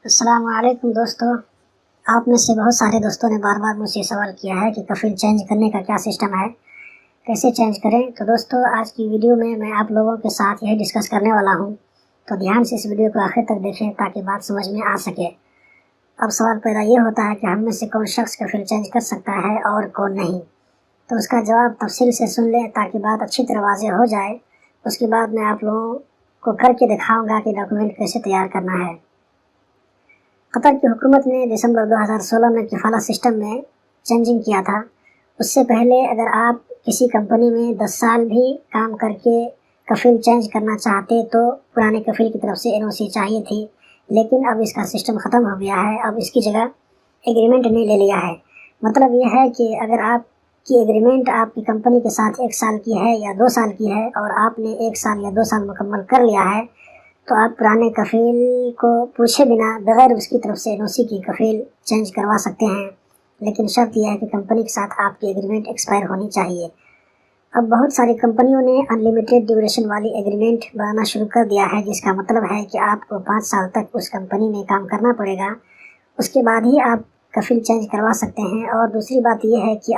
अस्सलाम वालेकुम दोस्तों। आप में से बहुत सारे दोस्तों ने बार बार मुझसे सवाल किया है कि कफ़ील चेंज करने का क्या सिस्टम है, कैसे चेंज करें। तो दोस्तों, आज की वीडियो में मैं आप लोगों के साथ यही डिस्कस करने वाला हूं, तो ध्यान से इस वीडियो को आखिर तक देखें ताकि बात समझ में आ सके। अब सवाल पैदा ये होता है कि हम में से कौन शख्स कफ़ील चेंज कर सकता है और कौन नहीं। तो उसका जवाब तफसील से सुन लें ताकि बात अच्छी तरह वाज़ेह हो जाए। उसके बाद मैं आप लोगों को करके दिखाऊँगा कि डॉक्यूमेंट कैसे तैयार करना है। कतर की हुकूमत ने दिसंबर 2016 में किफ़ाला सिस्टम में चेंजिंग किया था। उससे पहले अगर आप किसी कंपनी में 10 साल भी काम करके कफ़ील चेंज करना चाहते तो पुराने कफ़ील की तरफ से एनओसी चाहिए थी, लेकिन अब इसका सिस्टम ख़त्म हो गया है। अब इसकी जगह एग्रीमेंट ने ले लिया है। मतलब यह है कि अगर आपकी एग्रीमेंट आपकी कंपनी के साथ 1 साल की है या 2 साल की है और आपने 1 साल या 2 साल मुकम्मल कर लिया है, तो आप पुराने कफ़ील को पूछे बिना बगैर उसकी तरफ से एनओसी की कफ़ील चेंज करवा सकते हैं, लेकिन शर्त यह है कि कंपनी के साथ आपकी एग्रीमेंट एक्सपायर होनी चाहिए। अब बहुत सारी कंपनियों ने अनलिमिटेड ड्यूरेशन वाली एग्रीमेंट बनाना शुरू कर दिया है, जिसका मतलब है कि आपको 5 साल तक उस कंपनी में काम करना पड़ेगा, उसके बाद ही आप कफ़ील चेंज करवा सकते हैं। और दूसरी बात यह है कि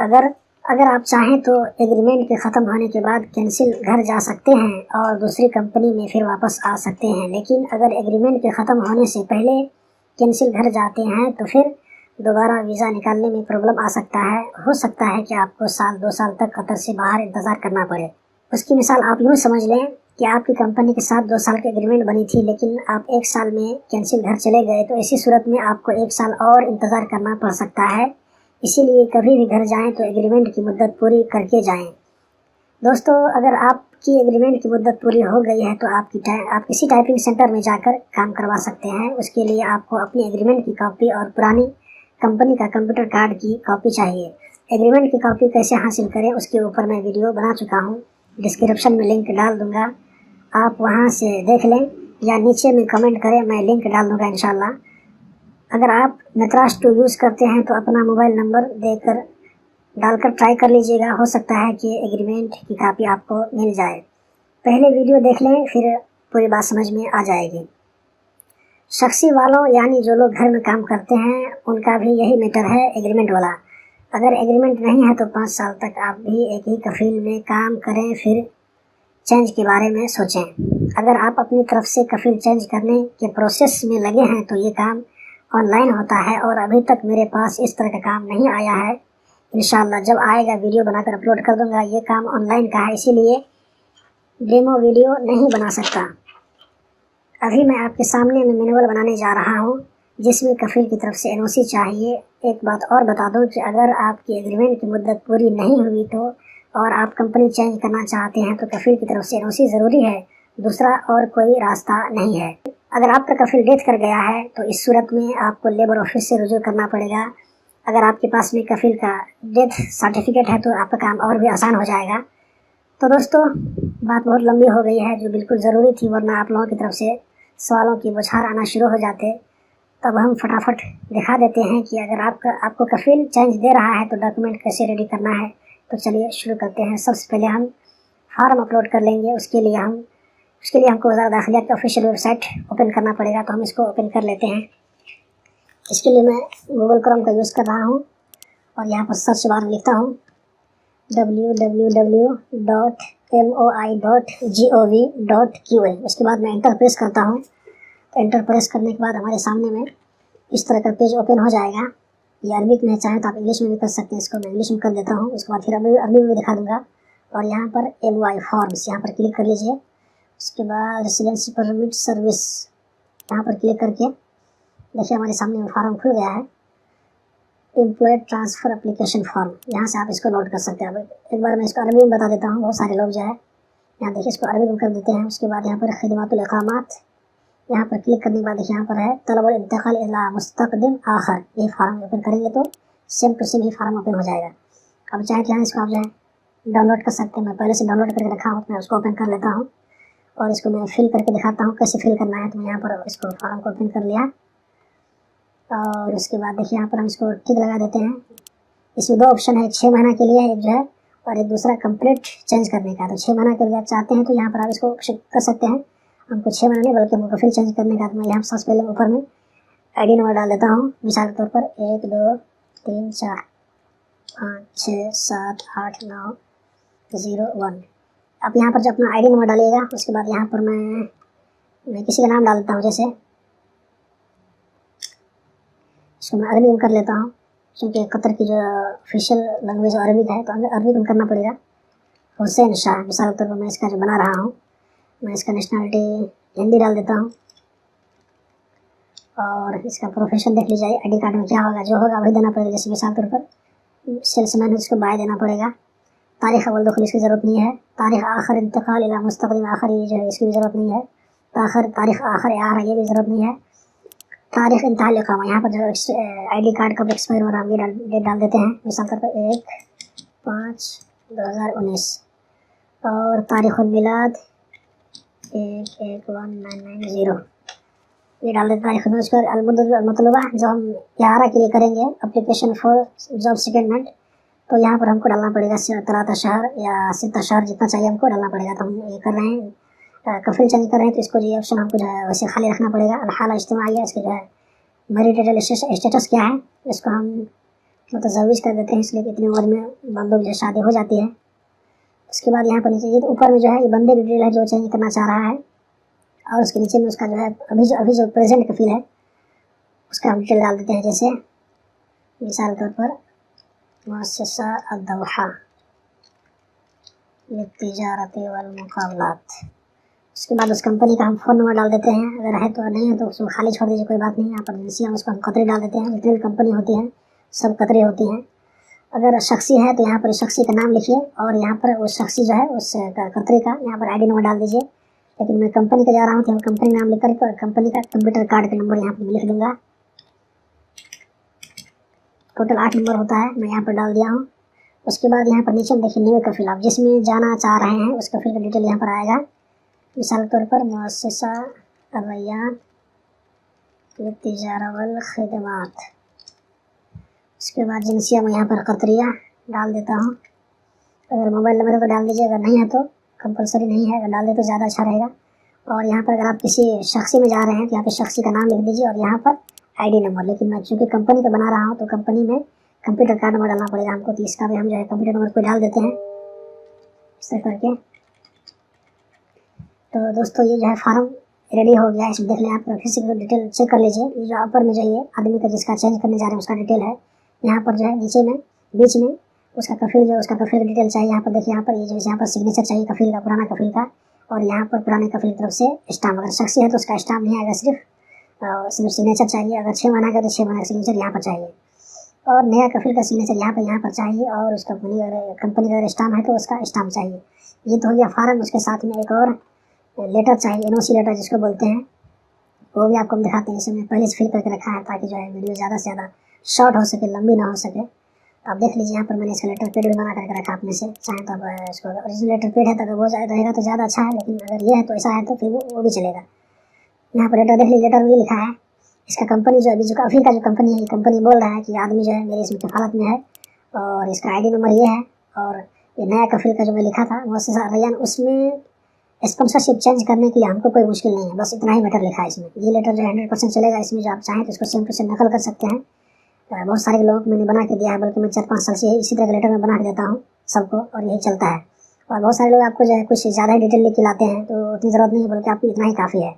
अगर आप चाहें तो एग्रीमेंट के ख़त्म होने के बाद कैंसिल घर जा सकते हैं और दूसरी कंपनी में फिर वापस आ सकते हैं। लेकिन अगर एग्रीमेंट के ख़त्म होने से पहले कैंसिल घर जाते हैं तो फिर दोबारा वीज़ा निकालने में प्रॉब्लम आ सकता है। हो सकता है कि आपको 1-2 साल तक कतर से बाहर इंतज़ार करना पड़े। उसकी मिसाल आप यूँ समझ लें कि आपकी कंपनी के साथ 2 साल की एग्रीमेंट बनी थी, लेकिन आप 1 साल में कैंसिल घर चले गए, तो ऐसी सूरत में आपको 1 साल और इंतज़ार करना पड़ सकता है। इसीलिए कभी भी घर जाएं तो एग्रीमेंट की मुद्दत पूरी करके जाएं। दोस्तों, अगर आपकी एग्रीमेंट की मुद्दत पूरी हो गई है तो आप किसी टाइपिंग सेंटर में जाकर काम करवा सकते हैं। उसके लिए आपको अपनी एग्रीमेंट की कॉपी और पुरानी कंपनी का कंप्यूटर कार्ड की कॉपी चाहिए। एग्रीमेंट की कॉपी कैसे हासिल करें उसके ऊपर मैं वीडियो बना चुका हूँ, डिस्क्रिप्शन में लिंक डाल दूँगा, आप वहाँ से देख लें या नीचे में कमेंट करें, मैं लिंक डाल दूँगा इंशाल्लाह। अगर आप मेत्रास 2 यूज़ करते हैं तो अपना मोबाइल नंबर डालकर ट्राई कर लीजिएगा, हो सकता है कि एग्रीमेंट की कॉपी आपको मिल जाए। पहले वीडियो देख लें, फिर पूरी बात समझ में आ जाएगी। शख्सी वालों यानी जो लोग घर में काम करते हैं उनका भी यही मैटर है एग्रीमेंट वाला। अगर एग्रीमेंट नहीं है तो 5 साल तक आप भी एक ही कफ़ील में काम करें, फिर चेंज के बारे में सोचें। अगर आप अपनी तरफ से कफ़ील चेंज करने के प्रोसेस में लगे हैं तो ये काम ऑनलाइन होता है और अभी तक मेरे पास इस तरह का काम नहीं आया है। इंशाल्लाह जब आएगा वीडियो बनाकर अपलोड कर दूंगा। ये काम ऑनलाइन का है, इसीलिए डेमो वीडियो नहीं बना सकता। अभी मैं आपके सामने में मैनुअल बनाने जा रहा हूँ जिसमें कफ़ील की तरफ से एनओसी चाहिए। एक बात और बता दूँ कि अगर आपकी एग्रीमेंट की मुद्दत पूरी नहीं हुई तो और आप कंपनी चेंज करना चाहते हैं तो कफ़ील की तरफ से एनओसी ज़रूरी है, दूसरा और कोई रास्ता नहीं है। अगर आपका कफ़ील डेथ कर गया है तो इस सूरत में आपको लेबर ऑफिस से रुजू करना पड़ेगा। अगर आपके पास में कफ़ील का डेथ सर्टिफिकेट है तो आपका काम और भी आसान हो जाएगा। तो दोस्तों, बात बहुत लंबी हो गई है जो बिल्कुल ज़रूरी थी, वरना आप लोगों की तरफ से सवालों की बौछार आना शुरू हो जाते। तब हम फटाफट दिखा देते हैं कि अगर आपको कफ़ील चेंज दे रहा है तो डॉक्यूमेंट कैसे रेडी करना है। तो चलिए शुरू करते हैं। सबसे पहले हम फॉर्म अपलोड कर लेंगे। उसके लिए हमको वज़ारत दाखिला की ऑफिशियल वेबसाइट ओपन करना पड़ेगा, तो हम इसको ओपन कर लेते हैं। इसके लिए मैं गूगल क्रोम का यूज़ कर रहा हूँ और यहाँ पर सर्च बार में लिखता हूँ www.moi.gov.qa। उसके बाद मैं एंटर प्रेस करता हूँ। तो एंटर प्रेस करने के बाद हमारे सामने में इस तरह का पेज ओपन हो जाएगा। ये अरबिक में चाहें तो आप इंग्लिश में भी कर सकते हैं। इसको मैं इंग्लिश में कर देता हूँ, उसके बाद फिर अरबी में भी दिखा दूँगा। और यहाँ पर MOI फॉर्म्स यहाँ पर क्लिक कर लीजिए। उसके बाद रेसिडेंसी परमिट सर्विस यहाँ पर क्लिक करके देखिए हमारे सामने में फॉर्म खुल गया है। एम्प्लॉय ट्रांसफ़र एप्लीकेशन फॉर्म, यहाँ से आप इसको नोट कर सकते हैं। अब एक बार मैं इसको अरबी में बता देता हूँ, बहुत सारे लोग जो है यहाँ देखिए इसको अरबी में कर देते हैं। उसके बाद यहाँ पर खिदमतुल इक़ामत, यहाँ पर क्लिक करने के बाद देखिए यहाँ पर है तलबुल इंतकाल इला मुस्तक़दिम आखिर। ये फार्म ओपन करेंगे तो सेम टू सेम ही फार्म ओपन हो जाएगा। अब चाहे तो यहाँ इसको आप जो है डाउनलोड कर सकते हैं। मैं पहले से डाउनलोड करके रखा हूँ, मैं उसको ओपन कर लेता हूँ और इसको मैं फिल करके दिखाता हूँ कैसे फिल करना है। तो मैं यहाँ पर इसको फॉर्म को ओपन कर लिया और उसके बाद देखिए यहाँ पर हम इसको टिक लगा देते हैं। इसमें 2 ऑप्शन है, 6 महीना के लिए एक जो है और एक दूसरा कंप्लीट चेंज करने का। तो 6 महीना के लिए आप चाहते हैं तो यहाँ पर आप इसको कर सकते हैं। हमको 6 महीना नहीं बल्कि हमको कफ़ील चेंज करने का, तो मैं यहाँ सबसे पहले ऊपर में आईडी नंबर डाल देता हूँ, मिसाल के तौर पर 1 2 3 4 5 6 7 8 9 0 1। अब यहाँ पर जो अपना आईडी नंबर डालिएगा, उसके बाद यहाँ पर मैं किसी का नाम डाल देता हूँ, जैसे इसको मैं अरबी में कर लेता हूँ, क्योंकि कतर की जो ऑफिशियल लैंग्वेज अरबिक है, तो हमें अरबी में करना पड़ेगा। हुसैन शाह मिसाल के तौर पर मैं इसका जो बना रहा हूँ, मैं इसका नेशनलिटी हिंदी डाल देता हूँ, और इसका प्रोफेशन देख लीजिए आईडी कार्ड में क्या होगा, जो होगा वही देना पड़ेगा। जैसे मिसाल के तौर पर सेल्समैन है, उसको बाय देना पड़ेगा। तारीख़ अव्वल दखल इसकी ज़रूरत नहीं है। तारीख़ आखिर इंतकाल इला मुस्तक़दिम आखिर, ये जो है इसकी भी ज़रूरत नहीं है। तारीख़ आखिर यार ये भी ज़रूरत नहीं है। तारीख़ इंतहाल इक़ामा, यहाँ पर जो आईडी कार्ड कब एक्सपायर हो रहा है ये डेट डाल देते हैं। मिसाल के तौर पर 1/5/2019 और तारीख़ुल मिलाद 111990 ये डाल देते हैं। उसके बाद अलमुतलबा जो हम इहारा के लिए करेंगे, एप्लीकेशन फॉर जॉब सेटलमेंट, तो यहाँ पर हमको डालना पड़ेगा 3 शहर या 7 शहर, जितना चाहिए हमको डालना पड़ेगा। तो हम ये कर रहे हैं, कफिल चेंज कर रहे हैं, तो इसको ये ऑप्शन हमको जो है वैसे खाली रखना पड़ेगा। हाल इज्तिमाई है, इसके जो है मैरिटल स्टेटस क्या है, इसको हम मुतज़व्विज कर देते हैं, इसलिए कि इतनी उम्र में बंदों की जो शादी हो जाती है। उसके बाद यहाँ पर नीचे ये ऊपर में जो है ये बंदे की डिटेल है जो चेंज करना चाह रहा है, और उसके नीचे में उसका जो है अभी जो प्रेजेंट कफिल है उसका हम डिटेल डाल देते हैं। जैसे मिसाल के तौर पर मुअस्ससा अद-दौहा लित्तिजारत वल मुकाबलात। उसके बाद उस कंपनी का हम फ़ोन नंबर डाल देते हैं, अगर है तो, नहीं है तो उसको खाली छोड़ दीजिए, कोई बात नहीं। यहाँ पर जिनसिया उसको हम कतरी डाल देते हैं। जितनी भी कंपनी होती हैं सब कतरी होती हैं। अगर शख्सी है तो यहाँ पर शख्सी का नाम लिखिए, और यहाँ पर उस शख्सी जो है उस कतरी का यहाँ पर आईडी नंबर डाल दीजिए। लेकिन मैं कंपनी का जा रहा हूँ तो हम कंपनी नाम लिख करके और कंपनी का कंप्यूटर कार्ड का नंबर यहाँ पर लिख दूँगा। टोटल 8 नंबर होता है, मैं यहाँ पर डाल दिया हूँ। उसके बाद यहाँ पर नीचे देखिए न्यू कफिल, आप जिसमें जाना चाह रहे हैं उस कफिल का डिटेल यहाँ पर आएगा। मिसाल के तौर पर मुअस्ससा अर्रैयान लित्तिजारा वल खिदमात। उसके बाद जिनसिया मैं यहाँ पर कतरिया डाल देता हूँ। अगर मोबाइल नंबर है तो डाल दीजिए, अगर नहीं है तो कंपलसरी नहीं है, अगर डाल दे तो ज़्यादा अच्छा रहेगा। और यहाँ पर अगर आप किसी शख्सी में जा रहे हैं तो यहाँ पर शख्सी का नाम लिख दीजिए और यहाँ पर आईडी नंबर। लेकिन मैं चूँकि कंपनी का बना रहा हूँ तो कंपनी में कंप्यूटर कार्ड नंबर डालना पड़ेगा हमको, तो इसका भी हम जो है कंप्यूटर नंबर को डाल देते हैं इस तरह करके। तो दोस्तों ये जो है फार्म रेडी हो गया, इसमें देख लें आप, फिर से डिटेल चेक कर लीजिए। ये जो ऊपर में जो ये आदमी का जिसका चेंज करने जा रहे हैं उसका डिटेल है। यहाँ पर जो है नीचे में बीच में उसका कफिल जो उसका कफिल का डिटेल चाहिए। यहाँ पर देखिए, यहाँ पर ये जो यहाँ पर सिग्नेचर चाहिए कफिल का, पुराना कफिल का, और यहाँ पर पुराने कफिल की तरफ से स्टाम्प। अगर शख्सी है तो उसका स्टाम्प नहीं आएगा, सिर्फ सिग्नेचर चाहिए। अगर 6 महीना का तो 6 महीना का सिग्नेचर यहाँ पर चाहिए, और नया कफिल का सिग्नेचर यहाँ पर चाहिए, और उस कंपनी का अगर स्टाम्प है तो उसका स्टाम्प चाहिए। ये तो हो गया फार्म। उसके साथ में एक और लेटर चाहिए, एनओसी लेटर जिसको बोलते हैं, वो भी आपको हम दिखाते हैं। इसे मैं पहले से फिल करके रखा है ताकि जो है वीडियो ज़्यादा से ज़्यादा शॉर्ट हो सके, लंबी ना हो सके। तो आप देख लीजिए यहाँ पर मैंने इसका लेटर पेड भी बना करके रखा अपने से। चाहे तो अब इसको ओरिजिनल लेटर पेड है तो अगर वो रहेगा तो ज़्यादा अच्छा है, लेकिन अगर ये है तो ऐसा है तो फिर वो भी चलेगा। यहाँ पर लेटर देख लीजिए, लेटर भी लिखा है। इसका कंपनी जो अभी जो कफिल का जो कंपनी है, ये कंपनी बोल रहा है कि आदमी जो है मेरे इसमें किफ़ालत में है, और इसका आईडी नंबर ये है, और ये नया कफिल का जो मैं लिखा था मुअस्ससा अर्रैयान, उसमें स्पॉन्सरशिप चेंज करने के लिए हमको कोई मुश्किल नहीं है। बस इतना ही मैटर लिखा है इसमें। ये लेटर जो 100% चलेगा। इसमें जो आप चाहें तो इसको 100% नकल कर सकते हैं। बहुत सारे लोगों को मैंने बना के दिया है, बल्कि मैं 4-5 साल से इसी तरह का लेटर में बना के देता हूँ सबको, और यही चलता है। और बहुत सारे लोग आपको जो है कुछ ज़्यादा ही डिटेल लेके लाते हैं, तो उतनी ज़रूरत नहीं है, बल्कि आपको इतना ही काफ़ी है।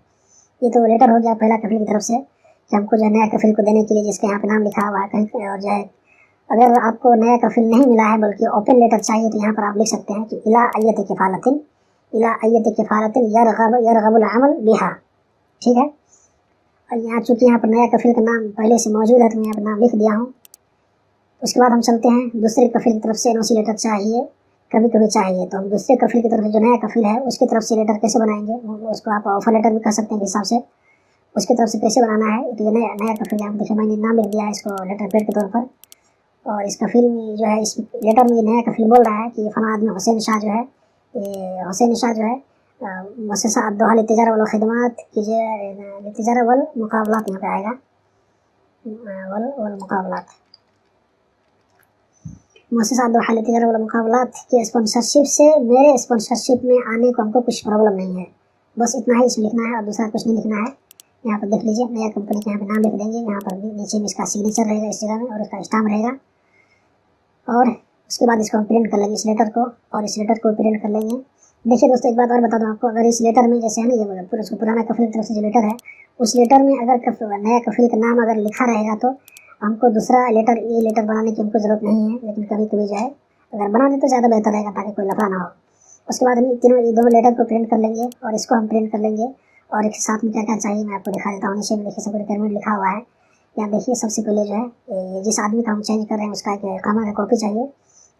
ये तो लेटर हो गया पहला कफिल की तरफ से कि हमको जो है नया कफिल को देने के लिए, जिसके यहाँ पे नाम लिखा हुआ है कहीं। और जो है अगर आपको नया कफिल नहीं मिला है बल्कि ओपन लेटर चाहिए, तो यहाँ पर आप लिख सकते हैं कि इला अय्यत किफ़ालतिन यरग़बुल अमल बिहा। ठीक है। और यहाँ चूँकि यहाँ पर नया कफिल का नाम पहले से मौजूद है तो मैं यहाँ पर नाम लिख दिया हूँ। उसके बाद हम चलते हैं दूसरे कफिल की तरफ से एनओसी लेटर चाहिए, कभी कभी चाहिए, तो हम दूसरे कफिल की तरफ से जो नया कफिल है उसकी तरफ से लेटर कैसे बनाएंगे, उसको आप ऑफर लेटर भी कर सकते हैं हिसाब से। उसकी तरफ से कैसे बनाना है, तो ये नया कफिल यहाँ देखिए मैंने नाम लिख दिया है इसको लेटर पेड के तौर पर। और इस कफिल में जो है इस लेटर में नया कफिल बोल रहा है कि फलां आदमी हुसैन शाह जो है, ये हुसैन शाह जो है मुअस्ससा अद-दौहा लित्तिजारा वल खिदमात कीजिए, लित्तिजारा वल मुकाबलात यहाँ पे आएगा, वल मुकाबलात, मुअस्ससा अद-दौहा लित्तिजारा वल मुकाबलात के स्पॉन्सरशिप से मेरे स्पॉन्सरशिप में आने को हमको कुछ प्रॉब्लम नहीं है। बस इतना ही इसमें लिखना है और दूसरा कुछ नहीं लिखना है। यहाँ पर देख लीजिए, नया कंपनी का यहाँ पे नाम लिख देंगे। यहाँ पर भी नीचे में इसका सिग्नेचर रहेगा इस जगह में और इसका स्टाम्प रहेगा। और उसके बाद इसको हम प्रिंट कर लेंगे इस लेटर को, और इस लेटर को प्रिंट कर लेंगे। देखिए दोस्तों, एक बात और बता दूं आपको, अगर इस लेटर में जैसे है ना ये उसको पुराना कफील की तरफ से जो लेटर है, उस लेटर में अगर नया कफील का नाम अगर लिखा रहेगा तो हमको दूसरा लेटर, ये लेटर बनाने की हमको ज़रूरत नहीं है। लेकिन कभी कभी जो है अगर बना दे तो ज़्यादा बेहतर रहेगा, ताकि कोई लफड़ा ना हो। उसके बाद हम ये दोनों लेटर को प्रिंट कर लेंगे और इसको हम प्रिंट कर लेंगे। और एक साथ में क्या क्या चाहिए मैं आपको दिखा देता हूँ। नीचे में देखिए सब रिक्वायरमेंट लिखा हुआ है। यहाँ देखिए सबसे पहले जो है जिस आदमी का हम चेंज कर रहे हैं उसका एक कामा का कॉपी चाहिए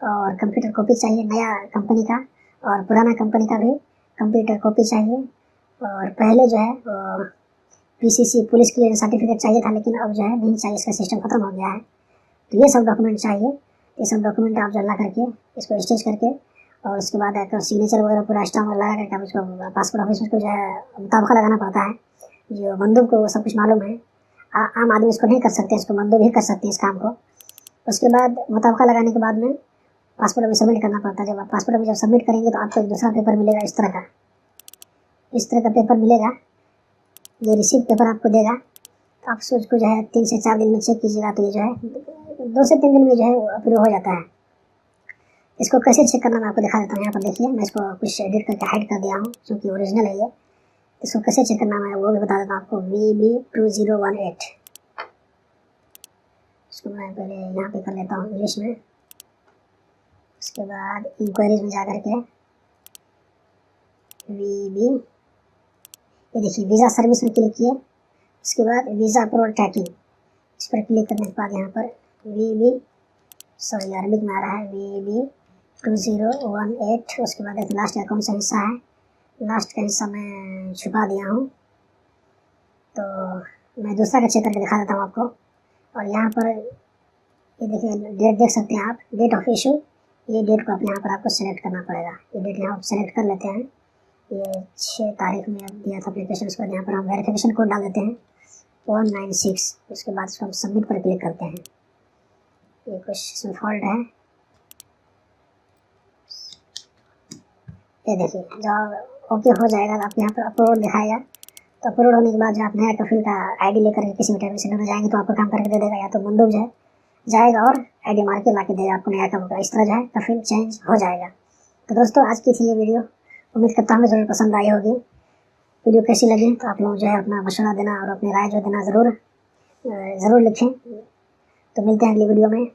और कंप्यूटर कॉपी चाहिए नया कंपनी का, और पुराना कंपनी का भी कंप्यूटर कॉपी चाहिए। और पहले जो है पीसीसी पुलिस क्लियरेंस सर्टिफिकेट चाहिए था, लेकिन अब जो है नहीं चाहिए, इसका सिस्टम खत्म हो गया है। तो ये सब डॉक्यूमेंट चाहिए। ये सब डॉक्यूमेंट आप जो ला करके इसको स्टेच करके और उसके बाद आपका सिग्नेचर वगैरह पूरा स्टाम्प लगा करके आप इसको पासपोर्ट ऑफिस में जो है मुताबिका लगाना पड़ता है। जो मंदूब को वो सब कुछ मालूम है, आम आदमी इसको नहीं कर सकते, इसको मंदूब ही कर सकते हैं इस काम को। उसके बाद मुताबिका लगाने के बाद में पासपोर्ट ऑफिस सबमिट करना पड़ता है। जब आप पासपोर्ट ऑफिस जब सबमिट करेंगे तो आपको एक दूसरा पेपर मिलेगा, इस तरह का पेपर मिलेगा। ये रिसीव पेपर आपको देगा। तो आप उसको जो है 3 से 4 दिन में चेक कीजिएगा, तो ये जो है 2 से 3 दिन में जो है अप्रूव हो जाता है। इसको कैसे चेक करना मैं आपको दिखा देता हूँ। यहाँ पर देखिए, मैं इसको कुछ एडिट करके हाइड कर दिया हूँ क्योंकि ओरिजिनल है ये। इसको कैसे चेक करना मैं वो भी बता देता हूँ आपको। VB2018 इसको मैं पहले यहाँ पे कर लेता हूँ इंग्लिश में। उसके बाद इंक्वायरीज में जा करके VB, ये देखिए वीज़ा सर्विस में क्लिक किए। उसके बाद वीज़ा अप्रूवल ट्रैकिंग, इस पर क्लिक करने के बाद यहाँ पर अरबिक में आ रहा है VB2018। उसके बाद एक लास्ट का कौन सा हिस्सा है, लास्ट का हिस्सा मैं छुपा दिया हूँ, तो मैं दूसरा का चेक करके दिखा देता हूँ आपको। और यहाँ पर ये देखिए डेट देख सकते हैं आप, डेट ऑफ इशू। ये डेट को आप यहाँ पर आपको सेलेक्ट करना पड़ेगा। ये डेट यहाँ सेलेक्ट कर लेते हैं। ये 6 तारीख में दिया था एप्लीकेशन। उसके बाद यहाँ पर हम वेरिफिकेशन कोड डाल देते हैं 196। उसके बाद इसको हम सबमिट पर क्लिक करते हैं। ये कुछ इसमें फॉल्ट है, ये देखिए जब ओके हो जाएगा तो आप यहाँ पर अप्रूवल दिखाएगा। तो अप्रूवल होने के बाद जो आप नया कफील का आईडी लेकर के किसी भी टाइम सेंटर में जाएंगे तो आपको काम करके दे देगा, या तो मंदूब जो है जाएगा और आईडी मार के ला के देगा आपको नया कफील का। इस तरह जो है कफील चेंज हो जाएगा। तो दोस्तों आज की थी ये वीडियो, उम्मीद करता हूँ ज़रूर पसंद आई होगी। वीडियो कैसी लगी तो आप लोग जो है अपना मशवरा देना और अपनी राय जो देना ज़रूर लिखें। तो मिलते हैं अगली वीडियो में।